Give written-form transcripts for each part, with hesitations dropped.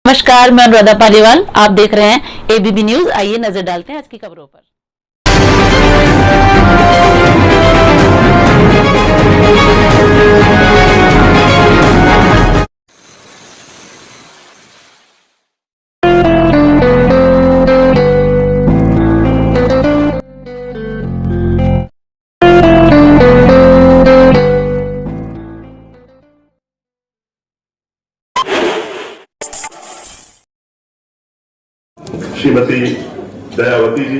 नमस्कार, मैं अनुराधा पालीवाल। आप देख रहे हैं एबीपी न्यूज। आइए नजर डालते हैं आज की खबरों पर। श्रीमती दयावती जी,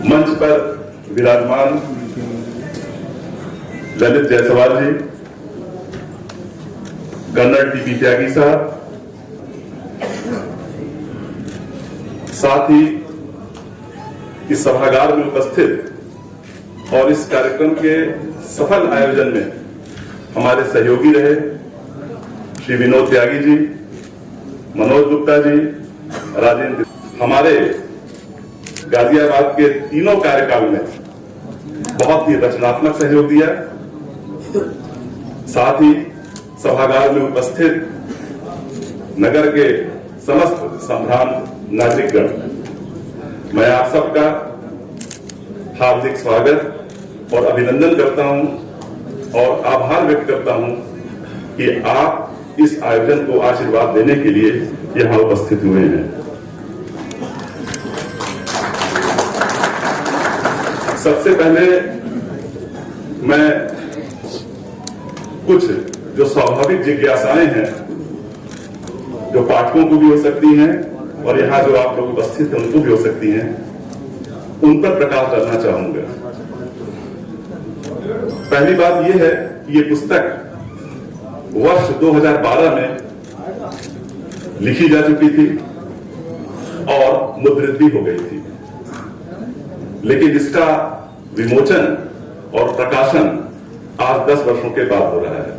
मंच पर विराजमान ललित जायसवाल जी, कर्नल टीपी त्यागी साहब, साथ ही इस सभागार में उपस्थित और इस कार्यक्रम के सफल आयोजन में हमारे सहयोगी रहे श्री विनोद त्यागी जी, मनोज गुप्ता जी, राजेंद्र, हमारे गाजियाबाद के तीनों कार्यकाल में बहुत ही रचनात्मक सहयोग दिया। साथ ही सभागार में उपस्थित नगर के समस्त संभ्रांत नागरिकगण, मैं आप सबका हार्दिक स्वागत और अभिनंदन करता हूं और आभार व्यक्त करता हूं कि आप इस आयोजन को आशीर्वाद देने के लिए यहां उपस्थित हुए हैं। सबसे पहले मैं कुछ जो स्वाभाविक जिज्ञासाएं हैं, जो पाठकों को भी हो सकती हैं और यहां जो आप लोग उपस्थित हैं उनको भी हो सकती हैं, उन पर प्रकाश डालना चाहूंगा। पहली बात यह है कि ये पुस्तक वर्ष 2012 में लिखी जा चुकी थी और मुद्रित भी हो गई थी, लेकिन इसका विमोचन और प्रकाशन आज 10 वर्षों के बाद हो रहा है।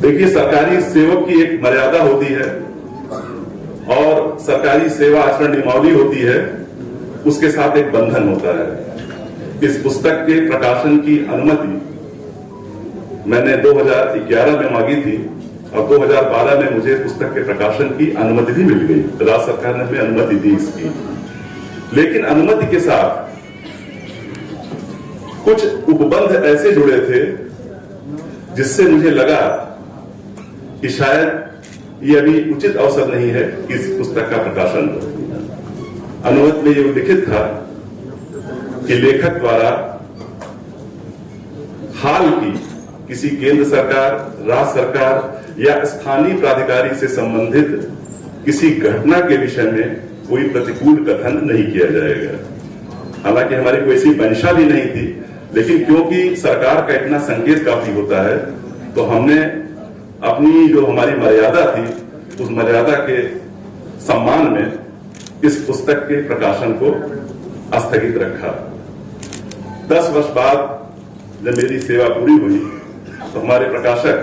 देखिए, सरकारी सेवक की एक मर्यादा होती है और सरकारी सेवा आचरण नियमावली होती है, उसके साथ एक बंधन होता है। इस पुस्तक के प्रकाशन की अनुमति मैंने 2011 में मांगी थी और 2012 में मुझे पुस्तक के प्रकाशन की अनुमति भी मिल गई। राज्य सरकार ने हमें अनुमति दी इसकी, लेकिन अनुमति के साथ कुछ उपबंध ऐसे जुड़े थे जिससे मुझे लगा कि शायद ये अभी उचित अवसर नहीं है कि इस पुस्तक का प्रकाशन हो। अनुमति में ये लिखित था कि लेखक द्वारा हाल की किसी केंद्र सरकार, राज्य सरकार या स्थानीय प्राधिकारी से संबंधित किसी घटना के विषय में कोई प्रतिकूल कथन नहीं किया जाएगा। हालांकि हमारी कोई ऐसी मंशा भी नहीं थी, लेकिन क्योंकि सरकार का इतना संकेत काफी होता है, तो हमने अपनी जो हमारी मर्यादा थी, उस मर्यादा के सम्मान में इस पुस्तक के प्रकाशन को स्थगित रखा। 10 वर्ष बाद जब मेरी सेवा पूरी हुई तो हमारे प्रकाशक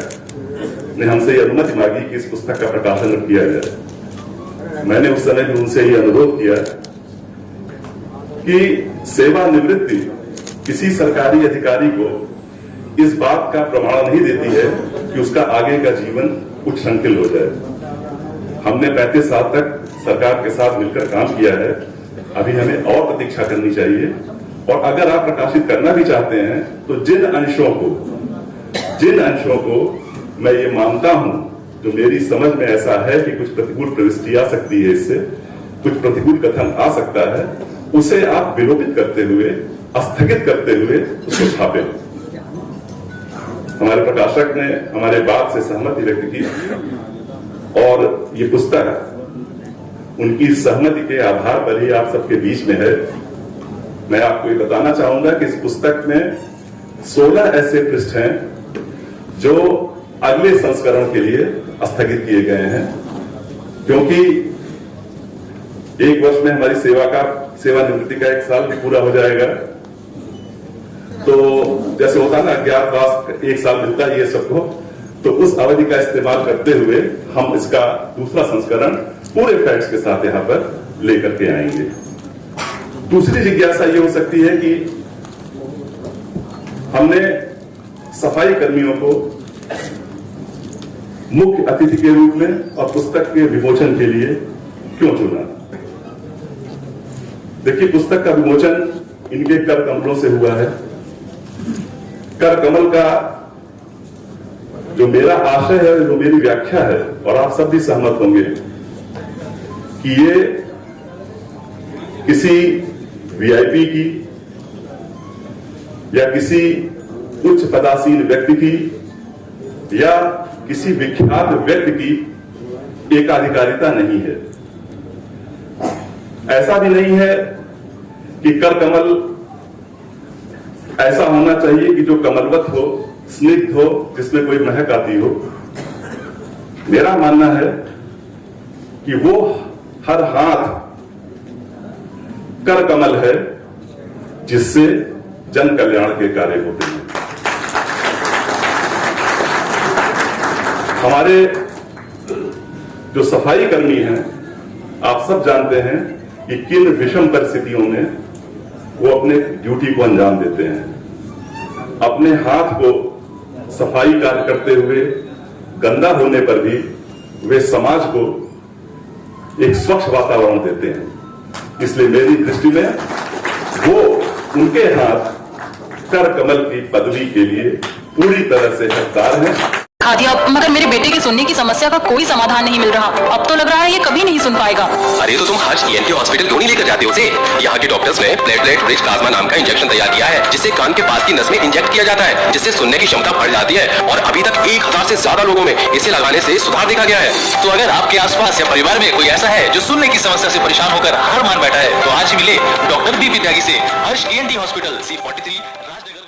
ने हमसे यह अनुमति मांगी कि इस पुस्तक का प्रकाशन किया जाए। मैंने उस समय भी उनसे यह अनुरोध किया कि सेवानिवृत्ति किसी सरकारी अधिकारी को इस बात का प्रमाण नहीं देती है कि उसका आगे का जीवन कुछ संकिल हो जाए। हमने 35 साल तक सरकार के साथ मिलकर काम किया है, अभी हमें और प्रतीक्षा करनी चाहिए। और अगर आप प्रकाशित करना भी चाहते हैं तो जिन अंशों को मैं ये मानता हूं, जो मेरी समझ में ऐसा है कि कुछ प्रतिकूल प्रविष्टि आ सकती है, इससे कुछ प्रतिकूल कथन आ सकता है, उसे आप विलोपित करते हुए, स्थगित करते हुए उसको छापे। हमारे प्रकाशक ने हमारे बात से सहमति व्यक्त की और ये पुस्तक उनकी सहमति के आधार पर ही आप सबके बीच में है। मैं आपको ये बताना चाहूंगा कि इस पुस्तक में 16 ऐसे पृष्ठ हैं जो अगले संस्करण के लिए स्थगित किए गए हैं, क्योंकि एक वर्ष में हमारी सेवानिवृत्ति का 1 साल भी पूरा हो जाएगा। तो जैसे होता है ना, अज्ञातवास 1 साल मिलता है ये सबको, तो उस अवधि का इस्तेमाल करते हुए हम इसका दूसरा संस्करण पूरे फैक्ट्स के साथ यहां पर लेकर के आएंगे। दूसरी जिज्ञासा ये हो सकती है कि हमने सफाई कर्मियों को मुख्य अतिथि के रूप में और पुस्तक के विमोचन के लिए क्यों चुना? देखिए, पुस्तक का विमोचन इनके कर कमलों से हुआ है। कर कमल का जो मेरा आशय है, जो मेरी व्याख्या है, और आप सब भी सहमत होंगे कि ये किसी वीआईपी की या किसी उच्च पदासीन व्यक्ति की या किसी विख्यात व्यक्ति की एकाधिकारिता नहीं है। ऐसा भी नहीं है कि कर कमल ऐसा होना चाहिए कि जो कमलवत हो, स्निग्ध हो, जिसमें कोई महक आती हो। मेरा मानना है कि वो हर हाथ कर कमल है जिससे जन कल्याण के कार्य होते हैं। हमारे जो सफाई कर्मी हैं, आप सब जानते हैं कि किन विषम परिस्थितियों में वो अपने ड्यूटी को अंजाम देते हैं। अपने हाथ को सफाई कार्य करते हुए गंदा होने पर भी वे समाज को एक स्वच्छ वातावरण देते हैं। इसलिए मेरी दृष्टि में वो उनके हाथ कर कमल की पदवी के लिए पूरी तरह से हकदार हैं। खादिया, मगर मेरे बेटे के सुनने की समस्या का कोई समाधान नहीं मिल रहा। अब तो लग रहा है ये कभी नहीं सुन पाएगा। अरे तो तुम हर्ष ENT हॉस्पिटल क्यों नहीं लेकर जाते उसे? यहाँ के डॉक्टर्स ने प्लेटलेट रिच प्लाज्मा नाम का इंजेक्शन तैयार किया है, जिससे कान के पास की नस में इंजेक्ट किया जाता है, जिससे सुनने की क्षमता बढ़ जाती है। और अभी तक 1000 से ज्यादा लोगों में इसे लगाने से सुधार देखा गया है। तो अगर आपके आसपास या परिवार में कोई ऐसा है जो सुनने की समस्या से परेशान होकर हार मान बैठा है, तो आज मिले डॉक्टर बी विद्यागी से। हर्ष ENT हॉस्पिटल, C43, राजनगर।